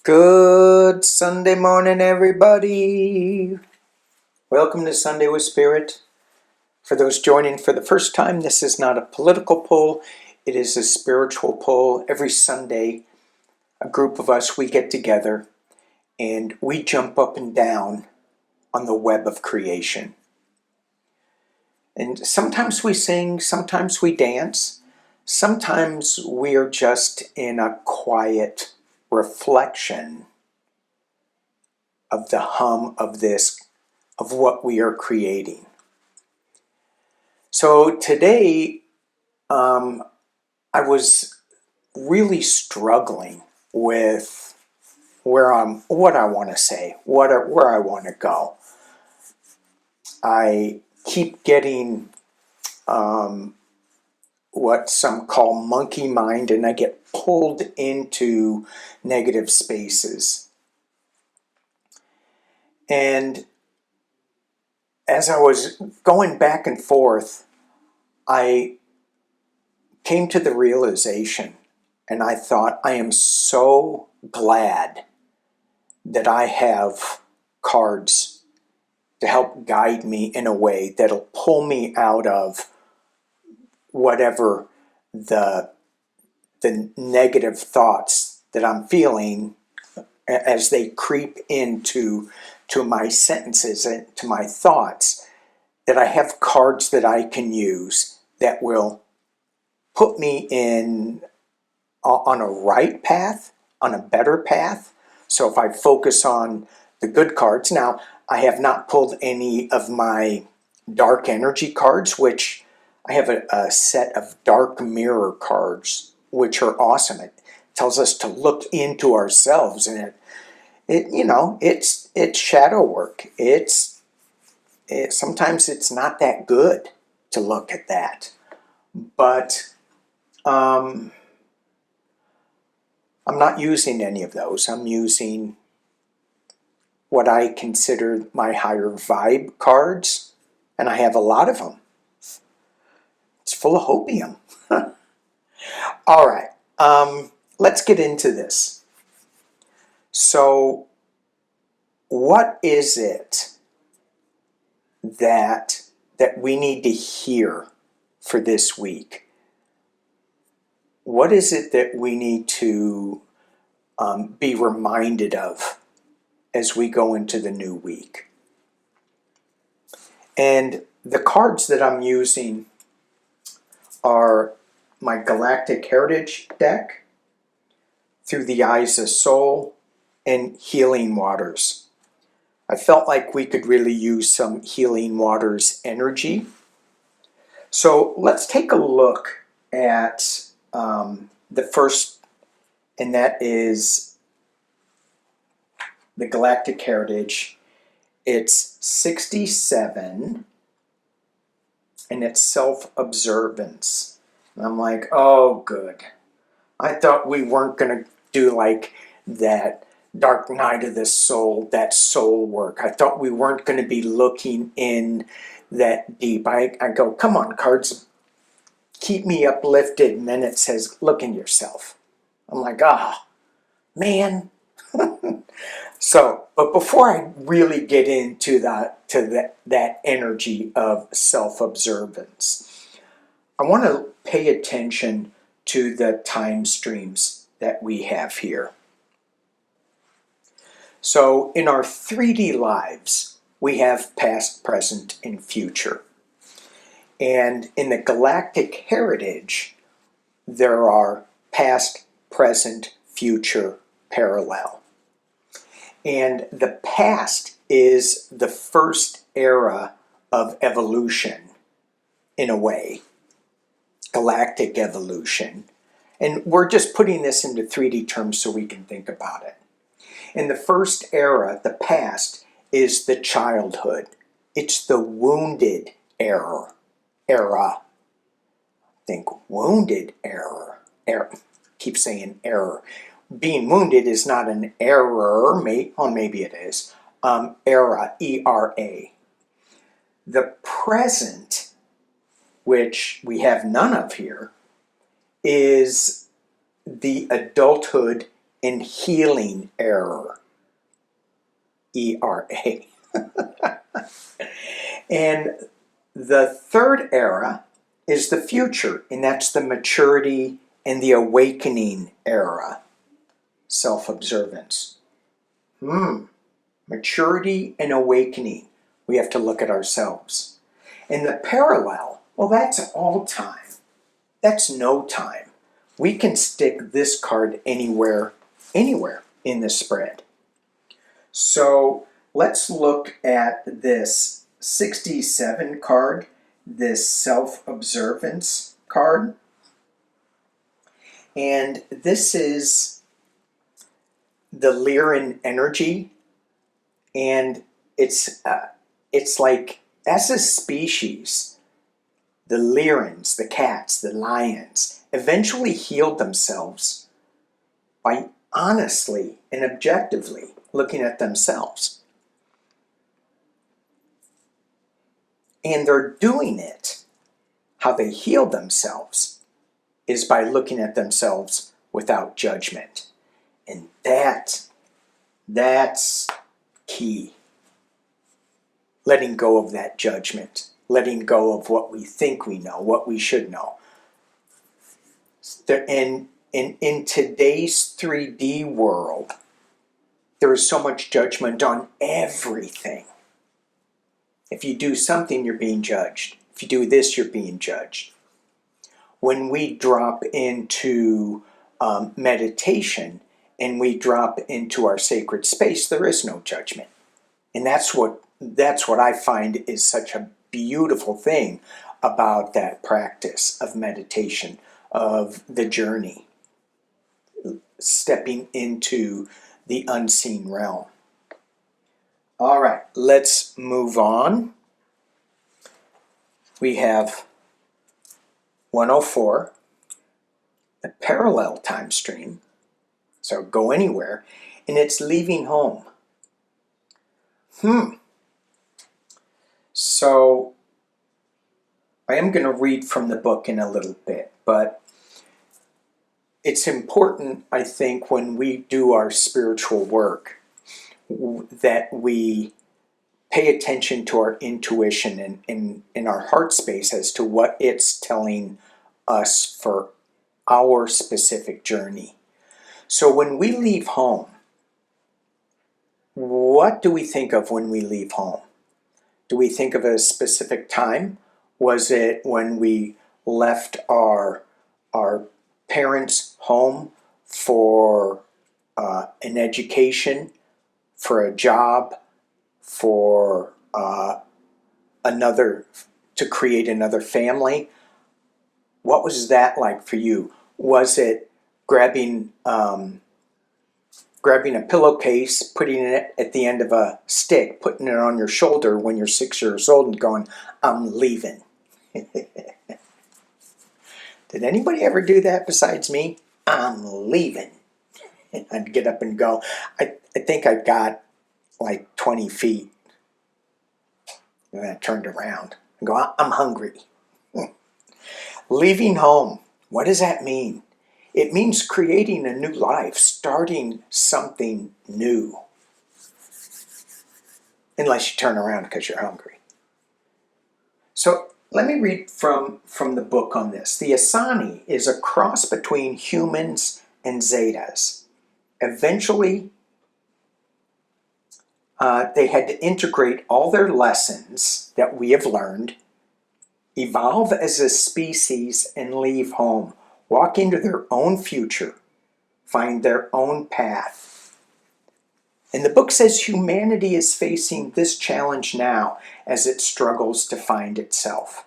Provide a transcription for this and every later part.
Good Sunday morning, everybody. Welcome to Sunday with Spirit. For those joining for the first time, this is not a political poll. It is a spiritual poll. Every Sunday, a group of us, we get together and we jump up and down on the web of creation. And sometimes we sing, sometimes we dance, sometimes we are just in a quiet reflection of the hum of what we are creating. So today, I was really struggling with what I want to say, where I want to go. I keep getting what some call monkey mind, and I get pulled into negative spaces. And as I was going back and forth, I came to the realization, and I thought, I am so glad that I have cards to help guide me in a way that'll pull me out of whatever the negative thoughts that I'm feeling as they creep into my sentences and to my thoughts, that I have cards that I can use that will put me on a right path, on a better path. So if I focus on the good cards, now I have not pulled any of my dark energy cards, which I have a set of dark mirror cards, which are awesome. It tells us to look into ourselves, and it's shadow work. Sometimes it's not that good to look at that, but I'm not using any of those. I'm using what I consider my higher vibe cards, and I have a lot of them. It's full of hopium. All right, let's get into this. So, what is it that we need to hear for this week? What is it that we need to be reminded of as we go into the new week? And the cards that I'm using are my Galactic Heritage deck, Through the Eyes of Soul, and Healing Waters. I felt like we could really use some Healing Waters energy. So let's take a look at the first, and that is the Galactic Heritage. It's 67, and it's Self-observance. And I'm like, oh, good. I thought we weren't going to do like that Dark Night of the Soul, that soul work. I thought we weren't going to be looking in that deep. I go, come on, cards, keep me uplifted. And then it says, look in yourself. I'm like, man. So, but before I really get into that energy of self-observance, I want to pay attention to the time streams that we have here. So in our 3D lives, we have past, present, and future. And in the Galactic Heritage, there are past, present, future parallel. And the past is the first era of evolution, in a way. Galactic evolution. And we're just putting this into 3D terms so we can think about it. In the first era, the past, is the childhood. It's the wounded era. Think wounded era. Keep saying error. Being wounded is not an error, maybe it is. Era, E-R-A. The present, which we have none of here, is the adulthood and healing era. E-R-A. And the third era is the future, and that's the maturity and the awakening era. Self-observance. Maturity and awakening. We have to look at ourselves. And the parallel, well, that's all time. That's no time. We can stick this card anywhere in the spread. So let's look at this 67 card, this self-observance card. And this is the Lyran energy. And it's like, as a species, the Lyrans, the cats, the lions, eventually healed themselves by honestly and objectively looking at themselves. And they're doing it, how they heal themselves, is by looking at themselves without judgment. And that's key. Letting go of that judgment. Letting go of what we think we know, what we should know. And in today's 3D world, there is so much judgment on everything. If you do something, you're being judged. If you do this, you're being judged. When we drop into meditation and we drop into our sacred space, there is no judgment. And that's what I find is such a beautiful thing about that practice of meditation, of the journey, stepping into the unseen realm. All right, let's move on. We have 104, the parallel time stream, so go anywhere, and it's leaving home. So I am going to read from the book in a little bit, but it's important, I think, when we do our spiritual work, that we pay attention to our intuition and in our heart space as to what it's telling us for our specific journey. So when we leave home, what do we think of when we leave home? Do we think of a specific time? Was it when we left our parents' home for an education, for a job, for to create another family? What was that like for you? Was it grabbing a pillowcase, putting it at the end of a stick, putting it on your shoulder when you're 6 years old and going, I'm leaving? Did anybody ever do that besides me? I'm leaving. And I'd get up and go. I think I got like 20 feet. And then I turned around and go, I'm hungry. Leaving home, what does that mean? It means creating a new life, starting something new. Unless you turn around because you're hungry. So let me read from the book on this. The Asani is a cross between humans and Zetas. Eventually, they had to integrate all their lessons that we have learned, evolve as a species, and leave home. Walk into their own future, find their own path. And the book says humanity is facing this challenge now as it struggles to find itself.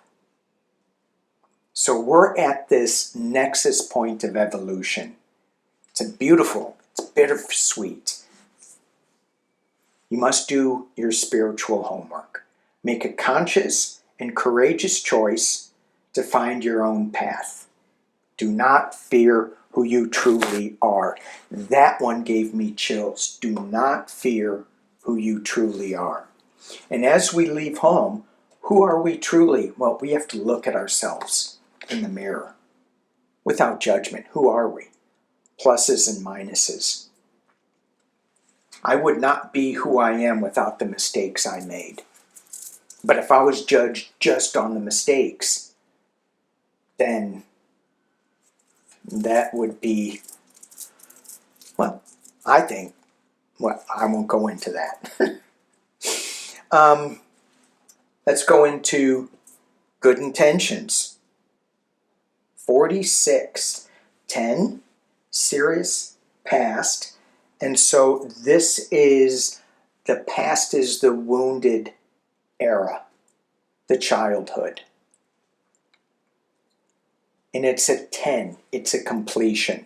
So we're at this nexus point of evolution. It's beautiful, it's bittersweet. You must do your spiritual homework. Make a conscious and courageous choice to find your own path. Do not fear who you truly are. That one gave me chills. Do not fear who you truly are. And as we leave home, who are we truly? Well, we have to look at ourselves in the mirror without judgment. Who are we? Pluses and minuses. I would not be who I am without the mistakes I made. But if I was judged just on the mistakes, then that would be, well, I think, well, I won't go into that. Let's go into good intentions. 46. 10, serious, past. And so this is, the past is the wounded era, the childhood. And it's a 10, it's a completion.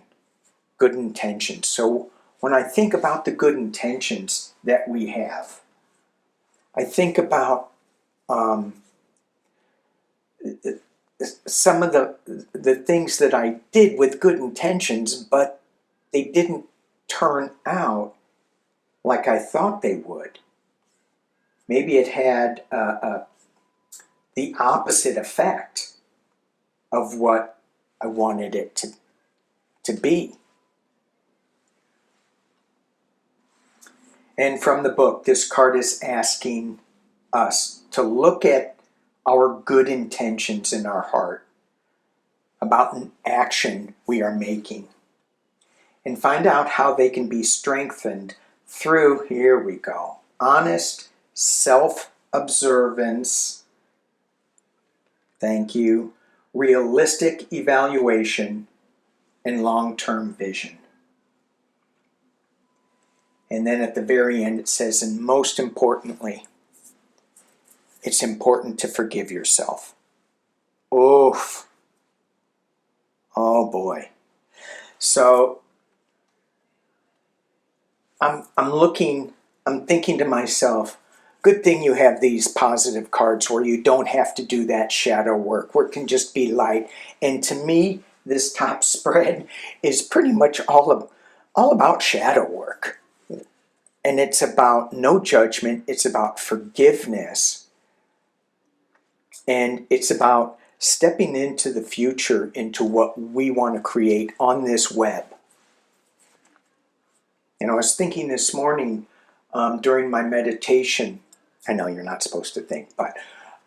Good intentions. So when I think about the good intentions that we have, I think about some of the things that I did with good intentions, but they didn't turn out like I thought they would. Maybe it had the opposite effect of what I wanted it to be. And from the book, this card is asking us to look at our good intentions in our heart about an action we are making and find out how they can be strengthened through, here we go, honest self-observance, thank you, realistic evaluation, and long-term vision. And then at the very end it says, and most importantly, it's important to forgive yourself. Oof. Oh boy. So I'm thinking to myself, good thing you have these positive cards where you don't have to do that shadow work, where it can just be light. And to me, this top spread is pretty much all about shadow work. And it's about no judgment, it's about forgiveness, and it's about stepping into the future, into what we want to create on this web. And I was thinking this morning during my meditation, I know you're not supposed to think, but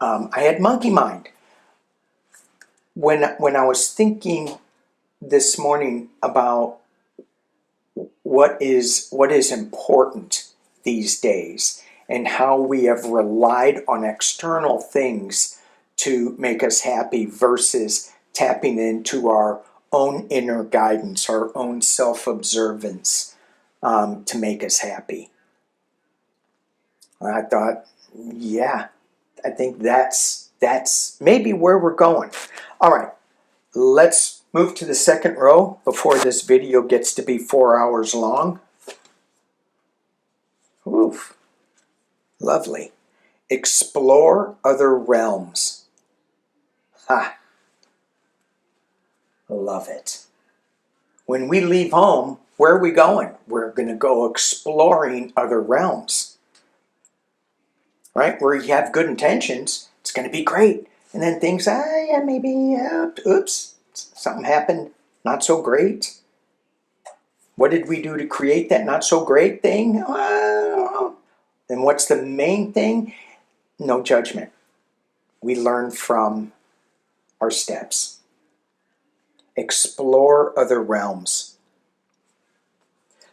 I had monkey mind. When I was thinking this morning about what is important these days and how we have relied on external things to make us happy versus tapping into our own inner guidance, our own self-observance to make us happy. And I thought, yeah, I think that's maybe where we're going. All right, let's move to the second row before this video gets to be 4 hours long. Oof, lovely. Explore other realms. Ha, love it. When we leave home, where are we going? We're going to go exploring other realms. Right? Where you have good intentions, it's going to be great. And then things, yeah, maybe, oops, something happened, not so great. What did we do to create that not so great thing? And what's the main thing? No judgment. We learn from our steps. Explore other realms.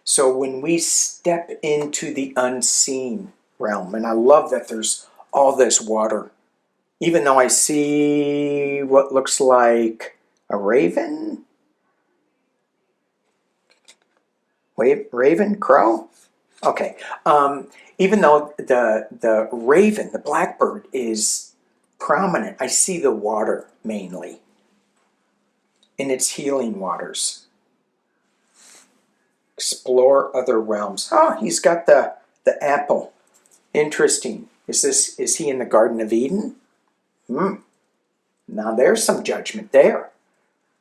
So when we step into the unseen realm, and I love that there's all this water, even though I see what looks like a raven, raven, crow? Okay. Even though the raven, the blackbird, is prominent, I see the water mainly. In its healing waters. Explore other realms. Oh, he's got the apple. Interesting. Is he in the Garden of Eden? Now there's some judgment there.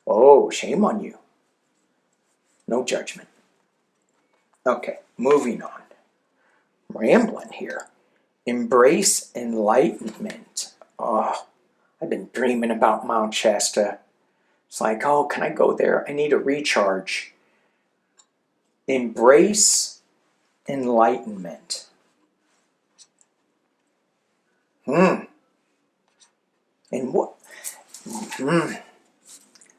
Oh, shame on you. No judgment. Okay, moving on. Rambling here. Embrace enlightenment. Oh, I've been dreaming about Mount Shasta. It's like, oh, can I go there? I need a recharge. Embrace enlightenment. And what?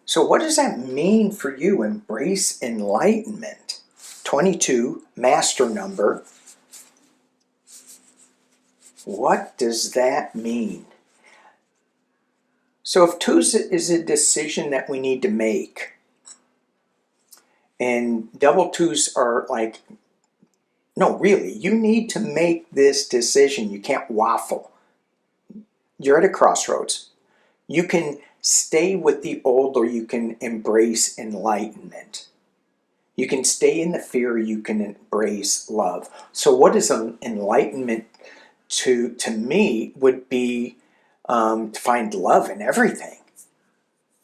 So what does that mean for you? Embrace enlightenment. 22, master number. What does that mean? So if 2 is a decision that we need to make, and double 2s are like, no, really, you need to make this decision. You can't waffle. You're at a crossroads. You can stay with the old, or you can embrace enlightenment. You can stay in the fear, you can embrace love. So what is enlightenment to me would be to find love in everything.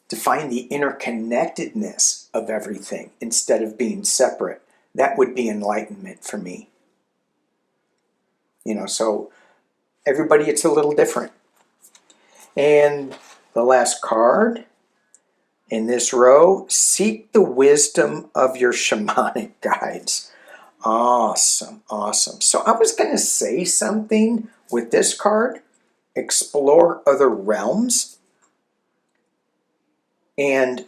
To find the interconnectedness of everything instead of being separate. That would be enlightenment for me. You know, so everybody, it's a little different. And the last card in this row, seek the wisdom of your shamanic guides. Awesome, awesome. So I was going to say something with this card, explore other realms. And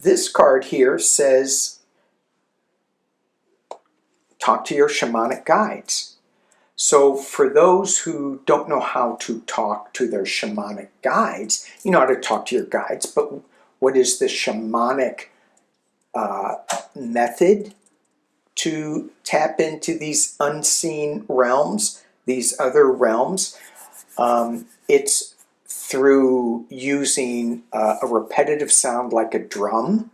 this card here says, talk to your shamanic guides. So for those who don't know how to talk to their shamanic guides, you know how to talk to your guides, but what is the shamanic method to tap into these unseen realms, these other realms? It's through using a repetitive sound like a drum,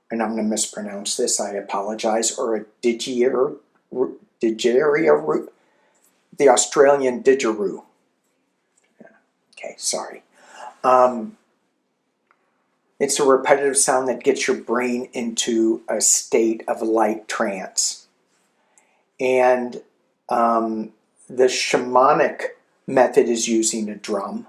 and I'm going to mispronounce this, I apologize, or a didgeridoo, the Australian didgeridoo. Okay, sorry. It's a repetitive sound that gets your brain into a state of light trance. And the shamanic method is using a drum.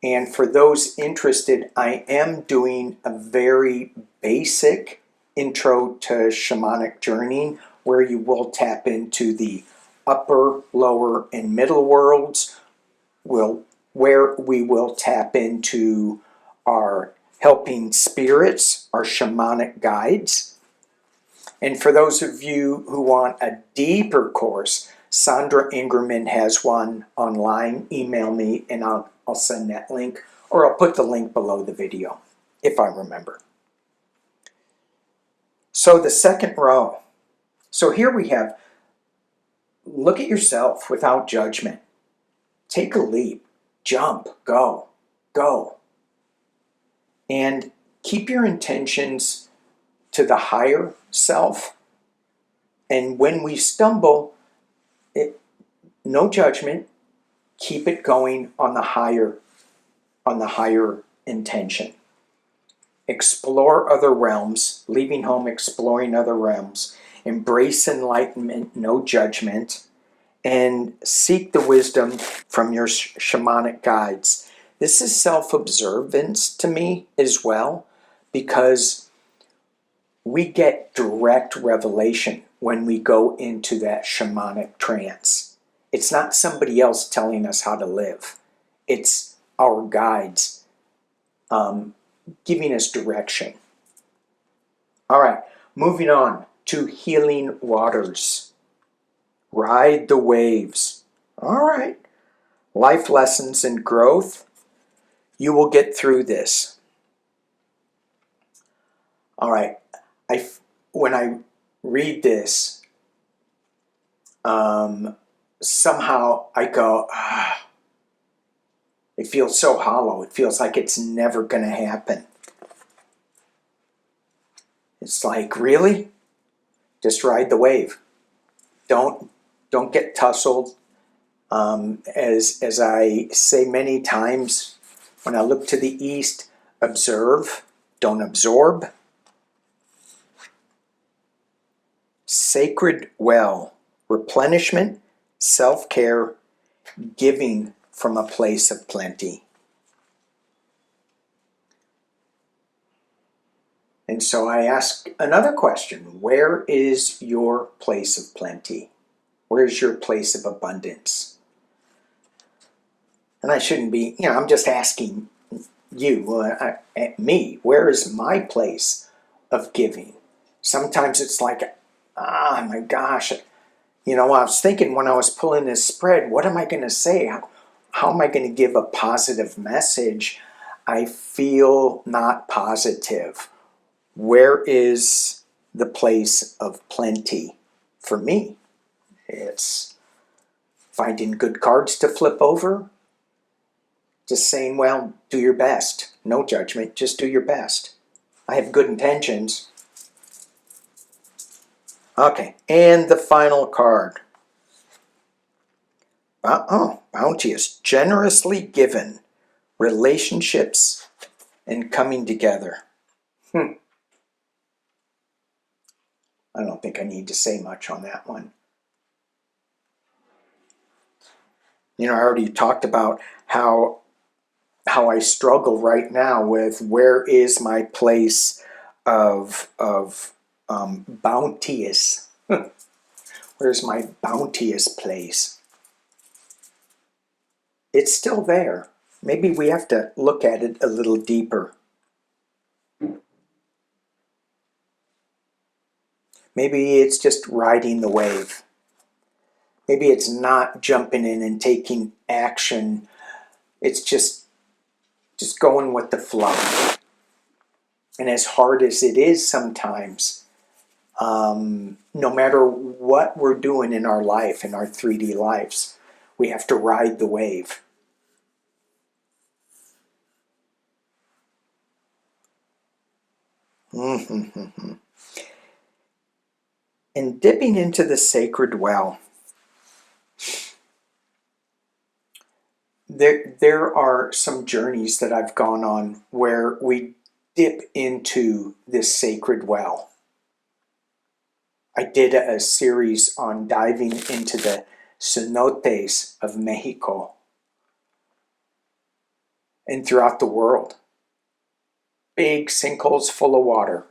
And for those interested, I am doing a very basic intro to shamanic journeying where you will tap into the upper, lower, and middle worlds, where we will tap into our helping spirits, our shamanic guides. And for those of you who want a deeper course, Sandra Ingerman has one online. Email me and I'll send that link, or I'll put the link below the video, if I remember. So the second row. So here we have, look at yourself without judgment. Take a leap, jump, go, go. And keep your intentions to the higher self. And when we stumble, no judgment, keep it going on the higher intention. Explore other realms, leaving home, exploring other realms. Embrace enlightenment, no judgment, and seek the wisdom from your shamanic guides. This is self-observance to me as well, because we get direct revelation when we go into that shamanic trance. It's not somebody else telling us how to live. It's our guides giving us direction. All right, moving on to healing waters. Ride the waves. All right. Life lessons and growth. You will get through this. All right. When I read this, somehow I go, it feels so hollow. It feels like it's never going to happen. It's like, really? Just ride the wave. Don't get tussled. As I say many times, when I look to the east, observe, don't absorb. Sacred well, replenishment, self-care, giving from a place of plenty. And so I ask another question. Where is your place of plenty? Where is your place of abundance? And I shouldn't be, I'm just asking you, me, where is my place of giving? Sometimes it's like, my gosh, I was thinking when I was pulling this spread, what am I going to say? How am I going to give a positive message? I feel not positive. Where is the place of plenty for me? It's finding good cards to flip over. Just saying, well, do your best. No judgment, just do your best. I have good intentions. Okay, and the final card. Bounteous, generously given, relationships and coming together. I don't think I need to say much on that one. I already talked about how I struggle right now with where is my place of bounteous. Where's my bounteous place? It's still there. Maybe we have to look at it a little deeper. Maybe it's just riding the wave. Maybe it's not jumping in and taking action. It's just going with the flow. And as hard as it is sometimes, no matter what we're doing in our life, in our 3D lives, we have to ride the wave. And dipping into the sacred well. There are some journeys that I've gone on where we dip into this sacred well. I did a series on diving into the cenotes of Mexico and throughout the world. Big sinkholes full of water.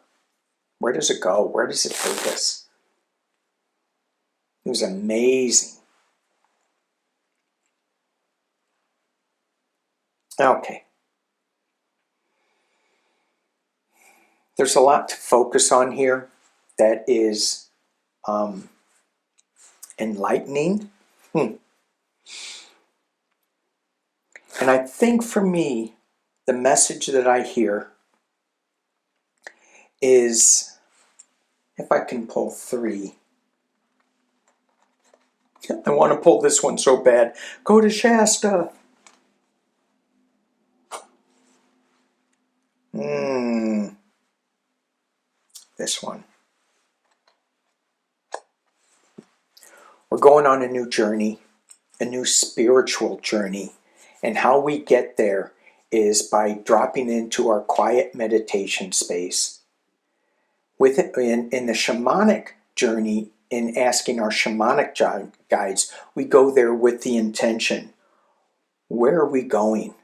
Where does it go? Where does it take us? It was amazing. Okay. There's a lot to focus on here that is enlightening. And I think for me, the message that I hear is, if I can pull 3. I want to pull this one so bad. Go to Shasta. This one. We're going on a new journey, a new spiritual journey. And how we get there is by dropping into our quiet meditation space. With it, in the shamanic journey, in asking our shamanic guides, we go there with the intention. Where are we going?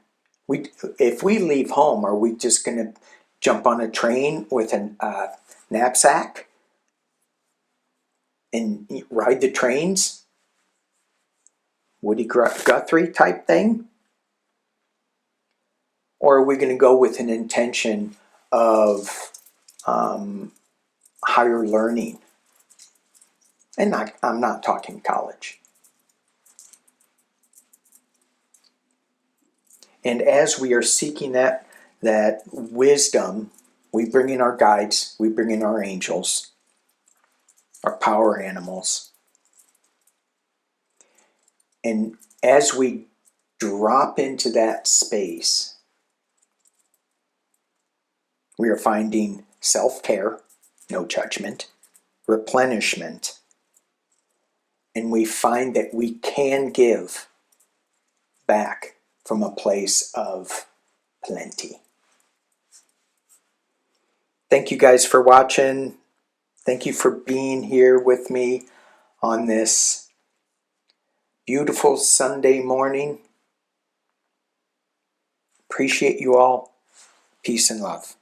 If we leave home, are we just going to jump on a train with a knapsack and ride the trains? Woody Guthrie type thing? Or are we going to go with an intention of higher learning? And I'm not talking college. And as we are seeking that wisdom, we bring in our guides, we bring in our angels, our power animals. And as we drop into that space, we are finding self-care, no judgment, replenishment, and we find that we can give back from a place of plenty. Thank you guys for watching. Thank you for being here with me on this beautiful Sunday morning. Appreciate you all. Peace and love.